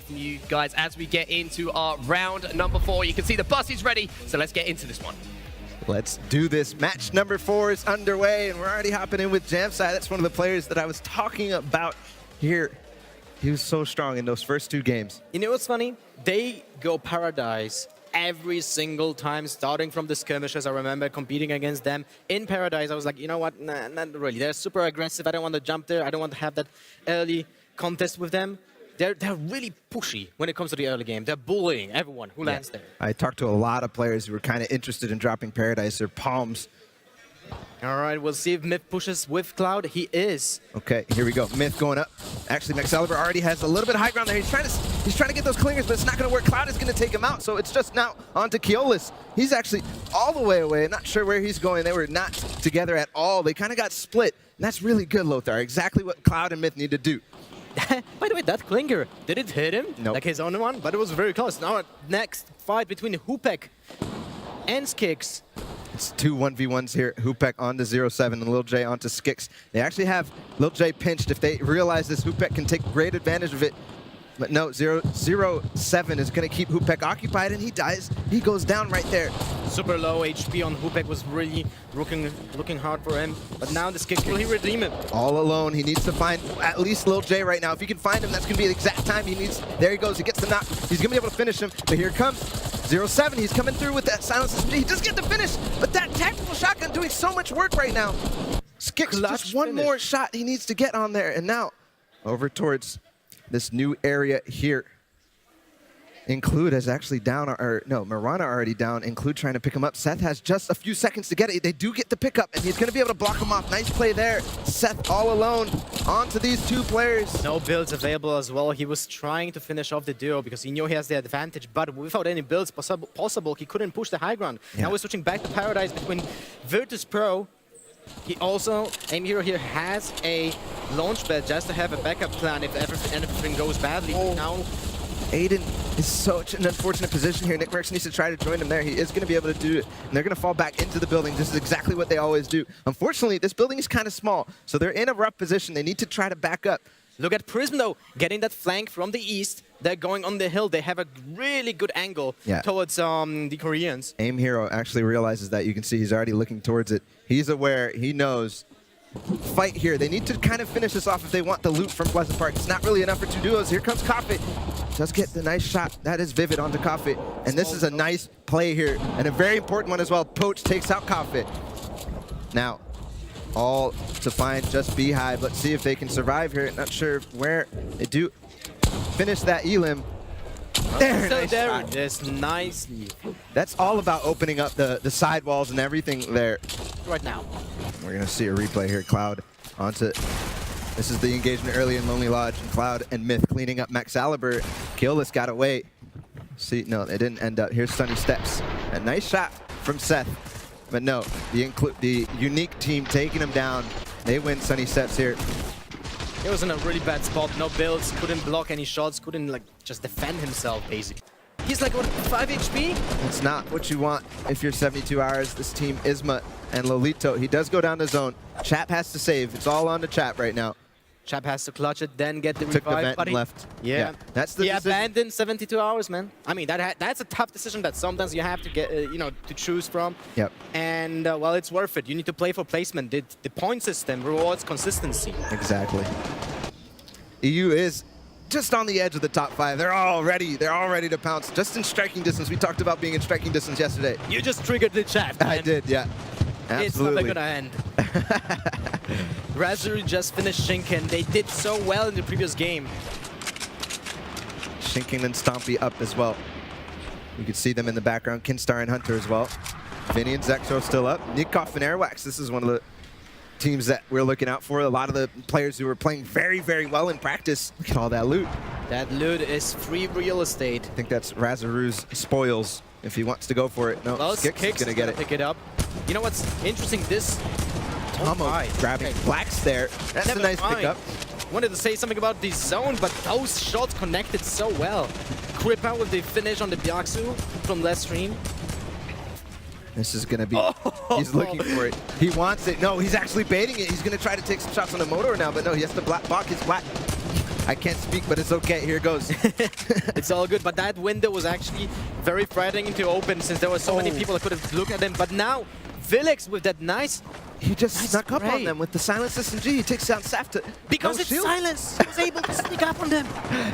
from you guys as we get into our round number 4. You can see the bus is ready, so let's get into this one. Let's do this. Match number 4 is underway, and we're already hopping in with Jamsai. That's one of the players that I was talking about here. He was so strong in those first 2 games. You know what's funny? They go Paradise every single time, starting from the skirmishes. I remember competing against them in Paradise. I was like, you know what? Nah, not really. They're super aggressive. I don't want to jump there. I don't want to have that early contest with them. They're really pushy when it comes to the early game. They're bullying everyone who lands there. I talked to a lot of players who were kind of interested in dropping Paradise. Their palms. All right, we'll see if Myth pushes with Cloud. He is. Okay, here we go. Myth going up. Actually, Maxcalibur already has a little bit of high ground there. He's trying to get those clingers, but it's not going to work. Cloud is going to take him out, so it's just now onto Keolis. He's actually all the way away. Not sure where he's going. They were not together at all. They kind of got split, and that's really good, Lothar. Exactly what Cloud and Myth need to do. By the way, that clinger, did it hit him? Nope. Like his own one? But it was very close. Now, next fight between Hupek and Skix. It's 2 1v1s here. Hupek onto 0-7 and Lil J onto Skix. They actually have Lil J pinched. If they realize this, Hupek can take great advantage of it. But no, 0-7 is going to keep Hupek occupied, and he dies. He goes down right there. Super low HP on Hupek was really looking hard for him. But now the Skix, will he redeem it? All alone. He needs to find at least Lil J right now. If he can find him, that's going to be the exact time he needs. There he goes. He gets the knock. He's going to be able to finish him. But here comes 0-7. He's coming through with that silence. He does get the finish, but that tactical shotgun doing so much work right now. Skix, just one more shot he needs to get on there. And now over towards this new area here. Include is actually down, or no, Mirana already down. Include trying to pick him up. Seth has just a few seconds to get it. They do get the pickup, and he's going to be able to block him off. Nice play there. Seth all alone onto these 2 players. No builds available as well. He was trying to finish off the duo because he knew he has the advantage, but without any builds possible, he couldn't push the high ground. Yeah. Now we're switching back to Paradise between Virtus Pro. He also, Aim Hero here, has a launch pad just to have a backup plan if everything goes badly. Now, Aiden is such an unfortunate position here. Nick Merckx needs to try to join him there. He is going to be able to do it, and they're going to fall back into the building. This is exactly what they always do. Unfortunately, this building is kind of small, so they're in a rough position. They need to try to back up. look at Prism though, getting that flank from the east. They're going on the hill. They have a really good angle towards the Koreans. Aim Hero actually realizes that. You can see he's already looking towards it. He's aware. He knows. Fight here. They need to kind of finish this off if they want the loot from Pleasant Park. It's not really enough for 2 duos. Here comes Coffee. Just get the nice shot. That is Vivid onto Coffee. And this is a nice play here, and a very important one as well. Poach takes out Coffee. Now, all to find just Beehive. Let's see if they can survive here. Not sure where they do finish that Elim. There, So nice there shot. it is, nicely. That's all about opening up the sidewalls and everything there. Right now. We're going to see a replay here. Cloud onto... This is the engagement early in Lonely Lodge. Cloud and Myth cleaning up Maxcalibur. Keolis got away. See, no, it didn't end up. Here's Sunny Steps. A nice shot from Seth. But no, the unique team taking him down. They win Sunny Steps here. He was in a really bad spot. No builds, couldn't block any shots, couldn't like just defend himself basically. He's like, what, 5 HP? It's not what you want if you're 72 hours. This team, Isma and Lolito. He does go down the zone. Chap has to save. It's all on to Chap right now. Chap has to clutch it, then get the Took the revive. vent But and left. Yeah. That's the he decision. abandoned 72 hours, man. I mean, that's a tough decision that sometimes you have to get, to choose from. Yep. And well, it's worth it. You need to play for placement. The point system rewards consistency. Exactly. EU is just on the edge of the top 5. They're all ready to pounce. Just in striking distance. We talked about being in striking distance yesterday. You just triggered the chat, man. I did, yeah. Absolutely. It's never gonna end. Razuri just finished Shinken. They did so well in the previous game. Shinking and Stompy up as well. You can see them in the background. Kinstar and Hunter as well. Vinny and Zexo still up. Nikov and Airwax. This is one of the teams that we're looking out for. A lot of the players who are playing very, very well in practice. Look at all that loot. That loot is free real estate. I think that's Razaru's spoils if he wants to go for it. No, Well, Skix is gonna get it. Pick it up. You know what's interesting? This Tomo grabbing Blacks there. That's Never a nice mind. pickup. Wanted to say something about the zone, but those shots connected so well. Kripa with the finish on the Byakusu from last stream. This is going to be, he's looking for it. He wants it. No, he's actually baiting it. He's going to try to take some shots on the motor now, but no, he has to block his black. I can't speak, but it's okay. Here it goes. It's all good, but that window was actually very frightening to open since there were so many people that could have looked at him. But now, Villix with that nice... He just snuck up on spray. them with the silence SMG. He takes down Safta. Because No it's shield. silence, he was able to sneak up on them.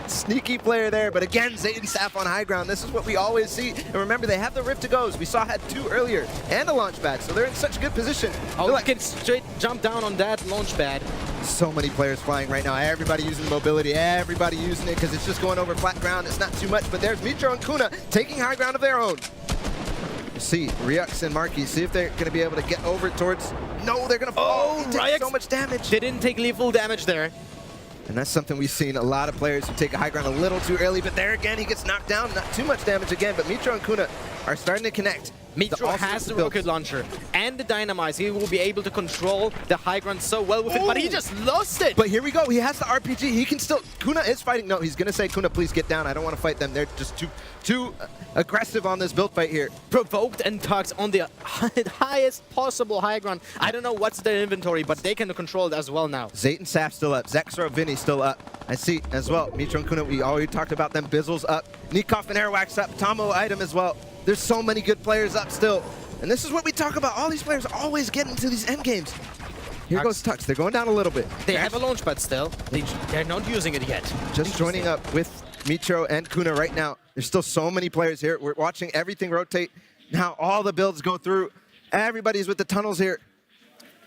Sneaky player there, but again, Zayden Saf on high ground. This is what we always see. And remember, they have the Rift to Goes. We saw had 2 earlier and a launch pad, so they're in such a good position. Oh, They're like, can straight jump down on that launch pad. so many players flying right now. Everybody using mobility, everybody using it because it's just going over flat ground. It's not too much, but there's Mitro and Kuna taking high ground of their own. See, Ryux and Marky, see if they're going to be able to get over towards... No, they're going to fall. He takes so much damage. They didn't take lethal damage there. And that's something we've seen a lot of players who take a high ground a little too early, but there again, he gets knocked down. Not too much damage again, but Mitro and Kuna are starting to connect. Mitro has the rocket launcher and the dynamite. He will be able to control the high ground so well with it, but he just lost it. But here we go. He has the RPG. He can still... Kuna is fighting. No, he's going to say, Kuna, please get down. I don't want to fight them. They're just too aggressive on this build fight here. Provoked and Tux on the highest possible high ground. I don't know what's their inventory, but they can control it as well now. Zayt and Saf still up. Zexro, Vinny still up. I see as well. Mitro and Kuna, we already talked about them. Bizzle's up. Nikov and Airwax up. Tomo item as well. There's so many good players up still. And this is what we talk about. All these players always get into these end games. Here goes Tux. They're going down a little bit. They have a launch pad still. They're not using it yet. Just joining up with Mitro and Kuna right now. There's still so many players here. We're watching everything rotate. Now all the builds go through. Everybody's with the tunnels here.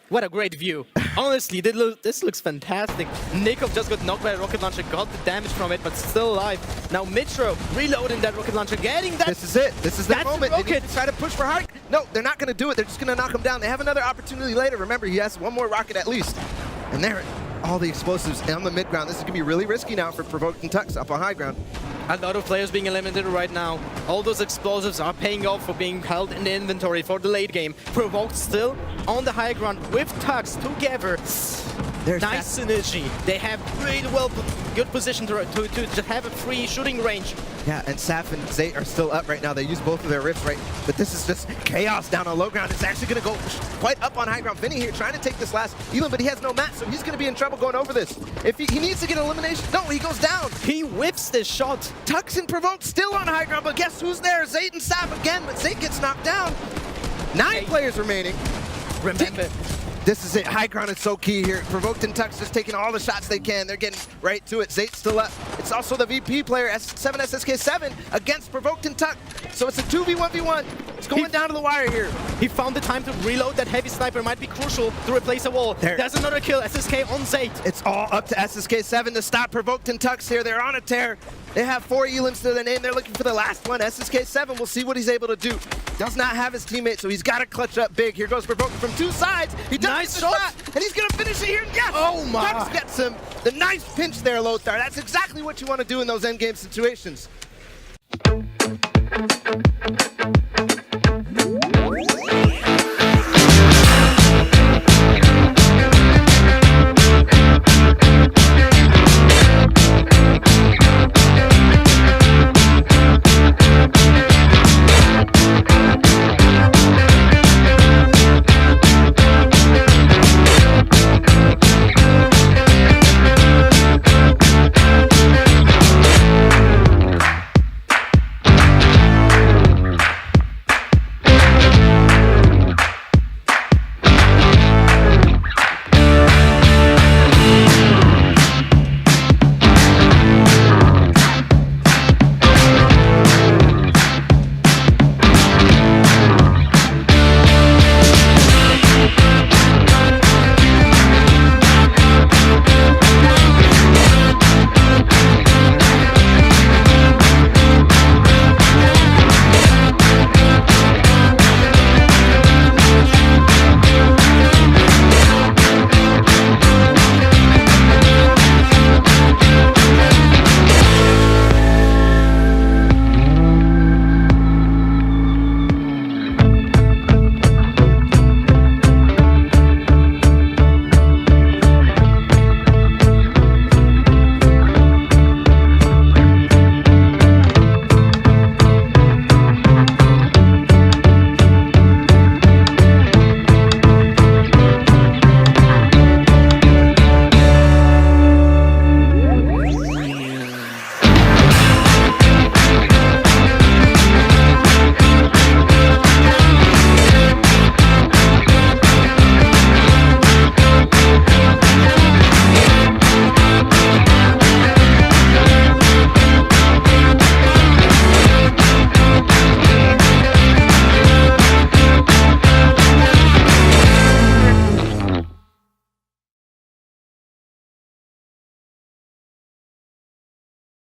What a great view. Honestly, this looks fantastic. Nikov just got knocked by a rocket launcher, got the damage from it, but still alive. Now Mitro reloading that rocket launcher, getting that. This is it. This is the moment. The they need to try to push for Hark. No, they're not going to do it. They're just going to knock him down. They have another opportunity later. Remember, he has one more rocket at least. And there, all the explosives on the mid ground. This is going to be really risky now for Provoked and Tux up on high ground. A lot of players being eliminated right now. All those explosives are paying off for being held in the inventory for the late game. Provoked still on the high ground with Tux together. There's nice synergy. They have really good position to have a free shooting range. Yeah, and Saf and Zayt are still up right now. They use both of their rifts, right? But this is just chaos down on low ground. It's actually going to go quite up on high ground. Vinny here trying to take this last Elam, but he has no mat, so he's going to be in trouble going over this. If he needs to get elimination, no, he goes down. He whips this shot. Tux and Provoked still on high ground, but guess who's there? Zayt and Saf again, but Zayt gets knocked down. 9 players remaining. Remember, this is it. High ground is so key here. Provoked and Tux just taking all the shots they can. They're getting right to it. Zayt's still up. It's also the VP player, S7 SSK7, against Provoked and Tux. So it's a 2v1v1. It's going down to the wire here. He found the time to reload. That heavy sniper might be crucial to replace a wall. There's another kill. SSK on Zayt. It's all up to SSK7 to stop Provoked and Tux here. They're on a tear. They have 4 Elims to their name. They're looking for the last one. SSK7, we'll see what he's able to do. Does not have his teammate, so he's got to clutch up big. Here goes Provoked from 2 sides. He does Nice the shot. shot, and he's going to finish it here. Yes! Oh my! Tux gets him. The nice pinch there, Lothar. That's exactly what you want to do in those endgame situations.